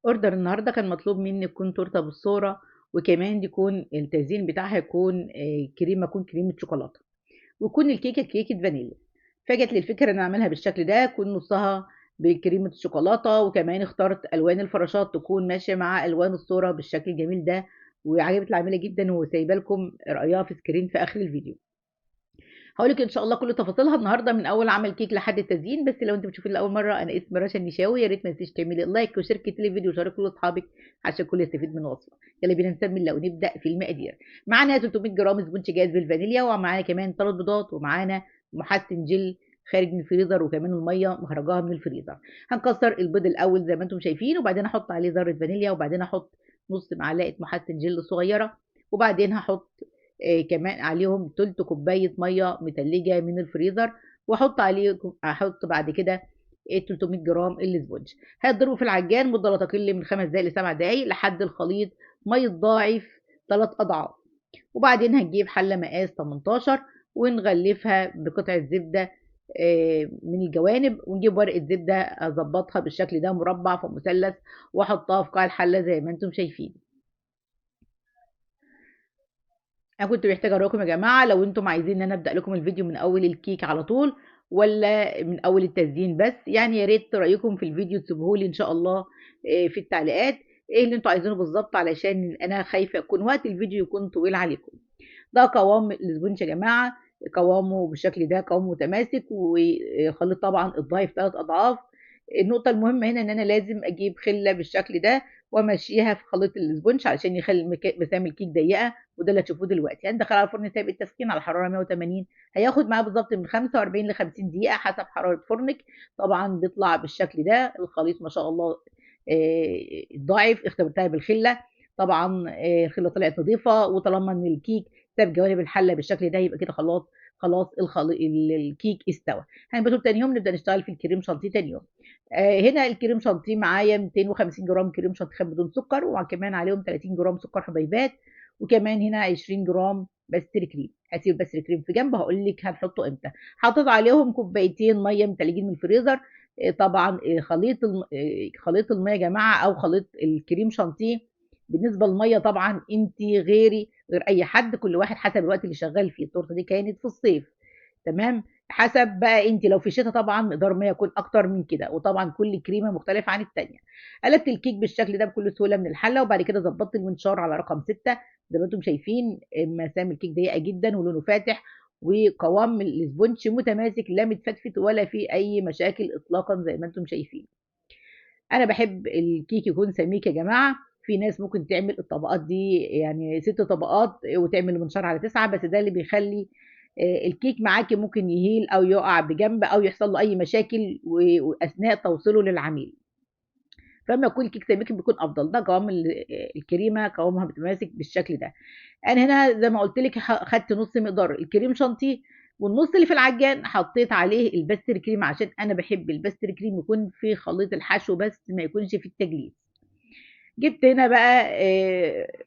اوردر النهارده كان مطلوب مني تكون تورته بالصوره، وكمان يكون التزيين بتاعها يكون كريمه شوكولاته، ويكون الكيكه كيكه فانيليا. فجت لي الفكره ان أنا اعملها بالشكل ده، يكون نصها بكريمه الشوكولاته، وكمان اخترت الوان الفراشات تكون ماشيه مع الوان الصوره بالشكل الجميل ده. وعجبت العميله جدا، وسايبه لكم رايها في سكرين في اخر الفيديو. هاقول لِك إن شاء الله كل تفاصيلها النهارده من أول عمل كيك لحد التزيين. بس لو أنتِ بتشوفيني لأول مرة، أنا اسمي رشا النشاوي. يا ريت ما تنسيش تعملي لايك وشاركي الفيديو وشاركيه لأصحابِك عشان الكل يستفيد من الوصفة. يالّا بينا نسمي الله ونبدأ في المقادير. معانا 300 جرام سبونج جاهز بالفانيليا، ومعانا كمان 3 بيضات، ومعانا محسن جل خارج من الفريزر، وكمان المَيّة مخرجاها من الفريزر. هنكسر البيض الأول زي ما أنتم شايفين، وبعدين أحط عليه ذرة فانيليا، وبعدين أحط نُص معلقة محسن جل صغيرة، وبعدين هاحط كمان عليهم تلت كوباية مَيّة متلجة من الفريزر، هاحط بعد كده 300 جرام الإسفنج. هيتضربوا في العجان مدة لا تقل من 5 دقايق ل7 دقايق لحد الخليط ما يتضاعف 3 أضعاف. وبعدين هنجيب حلة مقاس 18 ونغلفها بقطعة زبدة من الجوانب، ونجيب ورقة زبدة أضبطها بالشكل ده مربع في مثلث، وأحطها في قاع الحلة زي ما أنتم شايفين. أنا كنت محتاجة أراكم يا جماعة لو أنتم عايزين إن أنا أبدأ لكم الفيديو من أول الكيك على طول، والّا من أول التزيين بس. يعني يا ريت رأيكم في الفيديو تسيبوه لي إن شاء الله في التعليقات، إيه اللي أنتم عايزينه بالضبط، علشان أنا خايفة يكون وقت الفيديو يكون طويل عليكم. ده قوام الإسفنج يا جماعة، قوامه بالشكل ده، قوام متماسك، وخليط طبعًا اتضاعف 3 أضعاف. النقطة المهمة هنا إن أنا لازم أجيب خلة بالشكل ده، وأمشّيها في خليط الإسفنج علشان يخلّي مسام الكيك ضيّقة، وده اللي هتشوفوه دلوقتي. هندخّله على الفرن سابق التسخين على حرارة 180، هياخد معاه بالضبط من 45 ل50 دقيقة حسب حرارة فرنِك. طبعًا بيطلع بالشكل ده، الخليط ما شاء الله اتضاعف. اختبرتها بالخلة، طبعًا الخلة طلعت نضيفة، وطالما إن الكيك ساب جوانب الحلة بالشكل ده، يبقى كده خلاص الكيك استوى. هنباته تاني يوم نبدأ نشتغل في الكريم شانتيه تاني يوم. هنا الكريم شانتيه معايا 250 جرام كريم شانتيه خام بدون سكر، وكمان عليهم 30 جرام سكر حبيبات، وكمان هنا 20 جرام باستري كريم. هاسيب الباستري كريم في جنب، هاقول لِك هنحطه إمتى. حطيت عليهم كوبايتين مَيّة متلجين من الفريزر. طبعًا خليط المَيّة يا جماعة، أو خليط الكريم شانتيه بالنسبة للمَيّة طبعًا أنتِ غير أي حد، كل واحد حسب الوقت اللي شغال فيه. التورتة دي كانت في الصيف، تمام. حسب بقى أنتِ لو في الشتا طبعًا مقدار المَيّة يكون أكتر من كده، وطبعًا كل كريمة مختلفة عن التانية. قلبت الكيك بالشكل ده بكل سهولة من الحلة، وبعد كده ضبطت المنشار على رقم 6 زي ما أنتم شايفين. مسام الكيك ضيقة جدًا ولونه فاتح، وقوام الإسفنج متماسك، لا متفتفت ولا فيه أي مشاكل إطلاقًا زي ما أنتم شايفين. أنا باحب الكيك يكون سميك يا جماعة. في ناس ممكن تعمل الطبقات دي يعني 6 طبقات وتعمل المنشار على 9، بس ده اللي بيخلّي الكيك معاكِ ممكن يهيل أو يُقع بجنب أو يحصل له أي مشاكل وأثناء توصيله للعميل. فأمّا يكون الكيك سميك بيكون أفضل. ده قوام الكريمة، قوامها متماسك بالشكل ده. أنا هنا زي ما قُلت لِك خدت نُص مقدار الكريم شانتيه، والنُص اللي في العجان حطيت عليه الباستري كريم، عشان أنا باحب الباستري كريم يكون في خليط الحشو بس، ما يكونش في التجليد. جِبت هنا بقى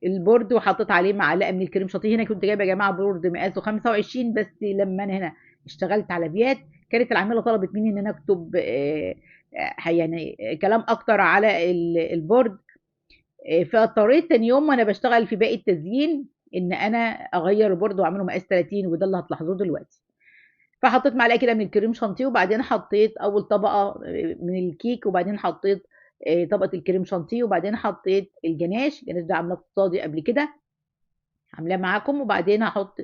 البورد وحطيت عليه معلقة من الكريم شانتيه. هنا كنت جايبة يا جماعة بورد مقاسه 25، بس لمّا أنا هنا اشتغلت على أبيات، كانت العاملة طلبت مني إن أنا أكتب يعني كلام أكتر على البورد. فاضطريت تاني يوم وأنا باشتغل في باقي التزيين إن أنا أغيّر البورد وأعمله مقاس 30، وده اللي هتلاحظوه دلوقتي. فحطيت معلقة كده من الكريم شانتيه، وبعدين حطيت أول طبقة من الكيك، وبعدين حطيت طبقة الكريم شانتيه، وبعدين حطيت الجناش ده عاملاه اقتصادي قبل كده، عاملاه معاكم. وبعدين هاحط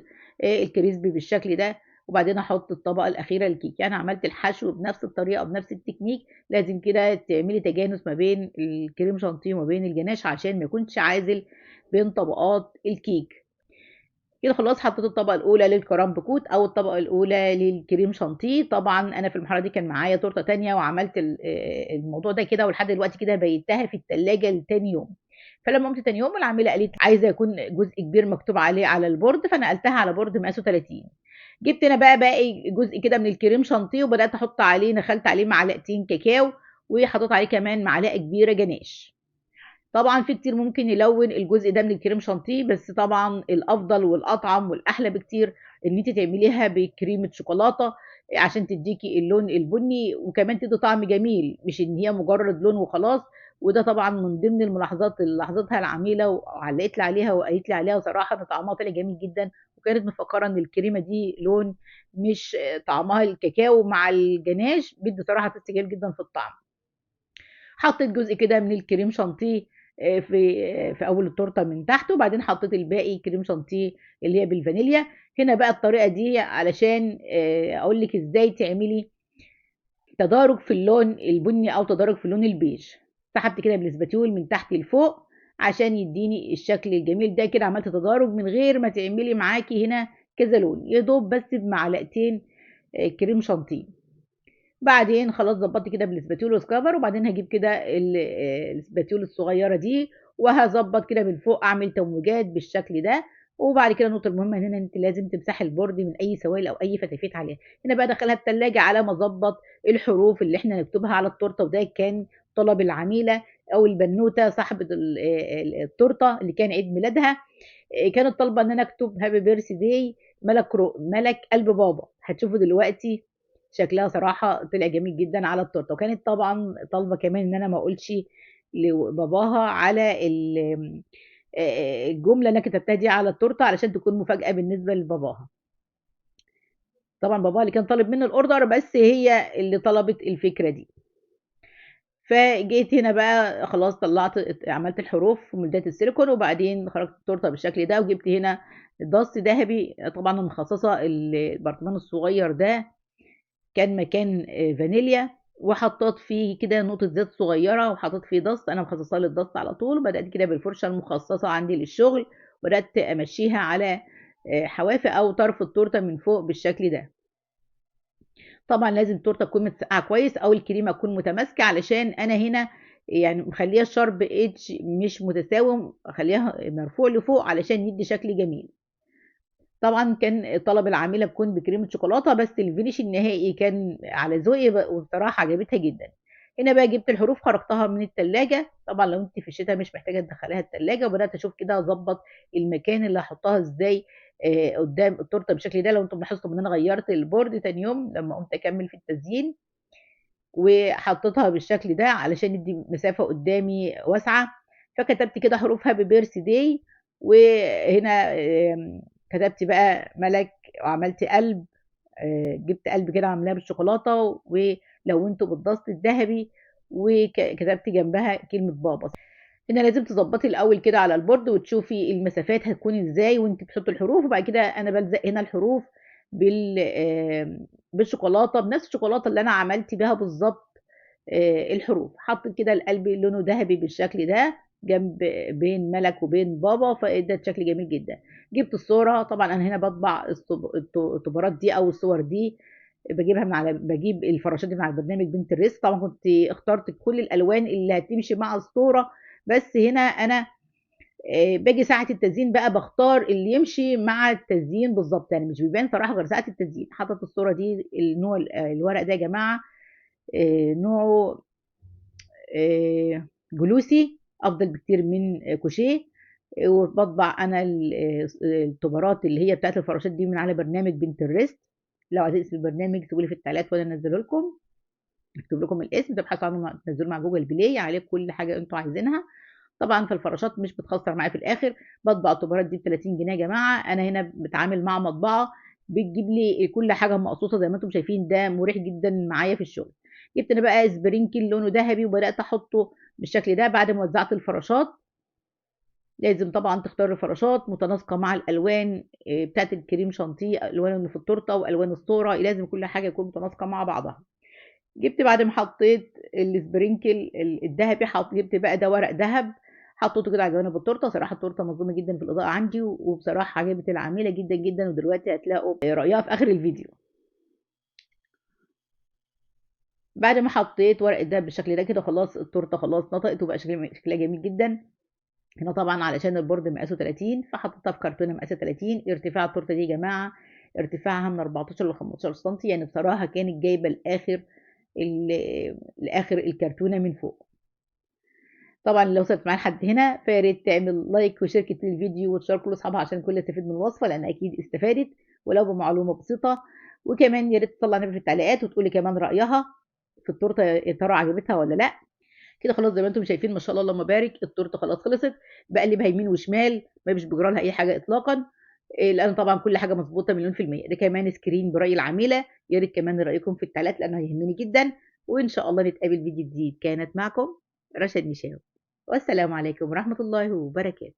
الكريسبي بالشكل ده، وبعدين أحط الطبقة الأخيرة للكيك. يعني عملت الحشو بنفس الطريقة وبنفس التكنيك. لازم كده تعملي تجانس ما بين الكريم شانتيه وما بين الجناش، عشان ما يكونش عازل بين طبقات الكيك. كده خلاص حطيت الطبقة الأولى للكرامب كوت أو الطبقة الأولى للكريم شانتيه. طبعًا أنا في المرحلة دي كان معايا تورتة تانية وعملت الموضوع ده كده، ولحد دلوقتي كده بيتّها في التلاجة لتاني يوم. فلمّا قُمت تاني يوم العاملة قالت لي: "عايزة يكون جزء كبير مكتوب عليه على البورد." فنقلتها على بورد مقاسه 30. جِبت أنا بقى باقي جزء كده من الكريم شانتيه، وبدأت أحط عليه، نخلت عليه معلقتين كاكاو، وحطيت عليه كمان معلقة كبيرة جناش. طبعًا في كتير ممكن يلوّن الجزء ده من الكريم شانتيه، بس طبعًا الأفضل والأطعم والأحلى بكتير إن أنتِ تعمليها بكريمة شوكولاتة عشان تدّيكِ اللون البني، وكمان تدّي طعم جميل، مش إن هي مجرد لون وخلاص، وده طبعا من ضمن الملاحظات اللي لاحظتها العميله وعلقت لي عليها وقالت لي عليها، وصراحه ان طعمها طلع جميل جدا، وكانت مفكره ان الكريمه دي لون، مش طعمها الكاكاو مع الجناش بيدي صراحه تست جميل جدا في الطعم. حطيت جزء كده من الكريم شانتيه في اول التورته من تحت، وبعدين حطيت الباقي كريم شانتيه اللي هي بالفانيليا. هنا بقى الطريقه دي علشان اقول لك ازاي تعملي تدارج في اللون البني او تدارج في اللون البيج. سحبت كده بالاسباتيول من تحت لفوق عشان يديني الشكل الجميل ده. كده عملت تدارج من غير ما تعملي معاكي هنا كذا لون، يا دوب بس بمعلقتين كريم شانتيه. بعدين خلاص ضبطت كده بالاسباتيول وسكرابر، وبعدين هجيب كده الاسباتيول الصغيره دي وهظبط كده من فوق، اعمل تمويجات بالشكل ده. وبعد كده النقطه المهمه هنا، انت لازم تمسحي البورد من اي سوائل او اي فتافيت عليها. هنا بقى دخلها التلاجة على ما اظبط الحروف اللي احنا نكتبها على التورته، وده كان طلب العميله او البنوته صاحبه التورته اللي كان عيد ميلادها. كانت طالبه ان انا اكتب هابي بيرث داي ملك قلب بابا. هتشوفوا دلوقتي شكلها صراحه طلع جميل جدا على التورته. وكانت طبعا طالبه كمان ان انا ما اقولش لباباها على الجمله اللي انا كتبتها دي على التورته علشان تكون مفاجاه بالنسبه لباباها. طبعا باباها اللي كان طالب مني الاوردر، بس هي اللي طلبت الفكره دي. فجيت هنا بقى خلاص طلعت عملت الحروف ومدات السيليكون، وبعدين خرجت التورته بالشكل ده. وجبت هنا ضغط ذهبي، طبعا أنا مخصصه البرطمان الصغير ده كان مكان فانيليا، وحطيت فيه كده نقطه زيت صغيره وحطيت فيه ضغط. انا مخصصاه للضغط على طول. وبدات كده بالفرشه المخصصه عندي للشغل، بدات امشيها على حواف او طرف التورته من فوق بالشكل ده. طبعا لازم التورته تكون متسقعه كويس او الكريمه تكون متماسكه، علشان انا هنا يعني مخليها الشرب ايدج مش متساوي، اخليها مرفوع لفوق علشان يدي شكل جميل. طبعا كان طلب العميله تكون بكريمه شوكولاته، بس الفينش النهائي كان على ذوقي وبصراحه عجبتها جدا. هنا بقى جبت الحروف خرجتها من التلاجة. طبعا لو انت في الشتاء مش محتاجه تدخليها التلاجة، وبدات اشوف كده اظبط المكان اللي هحطها ازاي قدام التورته بالشكل ده. لو انتم لاحظتم ان انا غيرت البورد تاني يوم لما قمت اكمل في التزيين، وحطيتها بالشكل ده علشان يدي مسافة قدامي واسعة. فكتبت كده حروف هابي بيرث داي. وهنا كتبت بقى ملك وعملت قلب، جبت قلب كده عاملاه بالشوكولاتة ولونته بالضغط الذهبي، وكتبت جنبها كلمة بابا. هنا لازم تظبطي الاول كده على البورد وتشوفي المسافات هتكون ازاي وانت بتحطي الحروف. وبعد كده انا بلزق هنا الحروف بالشوكولاته، بنفس الشوكولاته اللي انا عملت بيها بالظبط الحروف. حطيت كده القلب لونه ذهبي بالشكل ده جنب بين ملك وبين بابا، فادت شكل جميل جدا. جبت الصوره، طبعا انا هنا بطبع الطبارات دي او الصور دي بجيبها من على بجيب الفراشات دي من على برنامج بنترست. طبعا كنت اخترت كل الالوان اللي هتمشي مع الصوره، بس هنا انا باجي ساعه التزيين بقى بختار اللي يمشي مع التزيين بالظبط، يعني مش بيبان صراحه غير ساعه التزيين. حطت الصوره دي النوع الورق ده يا جماعه نوعه جلوسي، افضل بكتير من كوشيه. وبطبع انا التبرات اللي هي بتاعت الفراشات دي من على برنامج بنترست. لو عايزين اسم البرنامج تقولي في التعليقات وانا انزله لكم، اكتب لكم الاسم تبحثوا عنه تنزلوه مع جوجل بلاي عليه كل حاجه انتوا عايزينها. طبعا في الفراشات مش بتخسر معايا في الاخر. بطبع الطبرات دي ب 30 جنيه يا جماعه. انا هنا بتعامل مع مطبعه بتجيب لي كل حاجه مقصوصه زي ما انتم شايفين، ده مريح جدا معايا في الشغل. جبت انا بقى سبرينكل لونه ذهبي وبدات احطه بالشكل ده بعد ما وزعت الفراشات. لازم طبعا تختار الفراشات متناسقه مع الالوان بتاعت الكريم شانتيه، الوان اللي في التورته والوان الصوره، لازم كل حاجه تكون متناسقه مع بعضها. جبت بعد ما حطيت السبرينكل الذهبي، جبت بقى ده ورق ذهب حطيته كده على جوانب التورته. صراحه التورته مظلومه جدا في الاضاءه عندي، وبصراحه عجبت العميله جدا جدا، ودلوقتي هتلاقوا رايها في اخر الفيديو. بعد ما حطيت ورق الدهب بالشكل ده كده خلاص التورته خلاص نطقت وبقى شكلها جميل جدا. هنا طبعا علشان البورد مقاسه 30 فحطيتها في كرتونه مقاسه 30. ارتفاع التورته دي يا جماعه ارتفاعها من 14 ل 15 سم، يعني بصراحه كانت جايبه لاخر الكرتونه من فوق. طبعا لو وصلت معايا لحد هنا فيا ريت تعمل لايك وشارك الفيديو وتشاركه لاصحابها عشان الكل يستفيد من الوصفه، لان اكيد استفادت ولو بمعلومه بسيطه. وكمان يا ريت تطلع نبره في التعليقات وتقولي كمان رايها في التورته، يا ترى عجبتها ولا لا. كده خلاص زي ما انتم شايفين ما شاء الله اللهم بارك، التورته خلاص خلصت. بقلبها يمين وشمال، ما مش بيجرى لها اي حاجه اطلاقا. لان طبعا كل حاجه مظبوطه مليون في الميه. ده كمان سكرين براي العامله، يا ريت كمان رايكم في التعليقات لانه هيهمني جدا. وان شاء الله نتقابل فيديو جديد. كانت معكم رشا النشاوي، والسلام عليكم ورحمه الله وبركاته.